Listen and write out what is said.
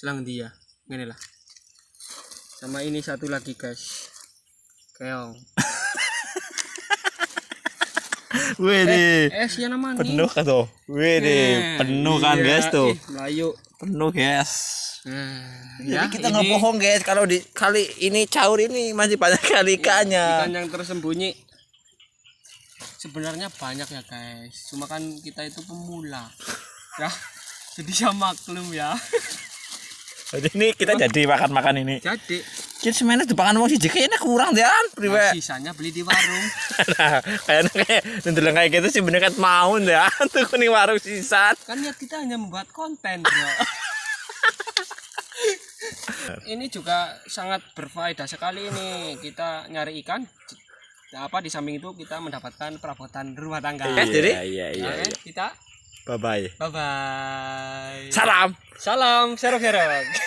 selang dia. Ngene lah. Sama ini satu lagi, guys. Keong. Wih, Siapa namanya? penuh kan tuh. Wih, penuh kan guys tuh. Melayu. Penuh guys. Ya, Jadi kita nggak bohong guys, kalau di kali ini caur ini masih banyak kali ikannya. Ikan yang tersembunyi sebenarnya banyak ya guys, cuma kan kita itu pemula ya, jadi ya maklum ya. Jadi ini kita jadi makan-makan ini. Jadi Kita semuanya dipakan wong siji kayaknya kurang deh an, priwe. sisanya beli di warung. Nah, kayaknya kayak ndeleng kayak gitu sih bener kan mau deh an tuh kuning warung sisat. Kan niat kita hanya membuat konten, bro. Ini juga sangat berfaedah sekali ini, kita nyari ikan. Apa di samping itu kita mendapatkan perabotan rumah tangga. Iya, Oke, kita Bye bye. bye bye. Salam. Salam serok-serok.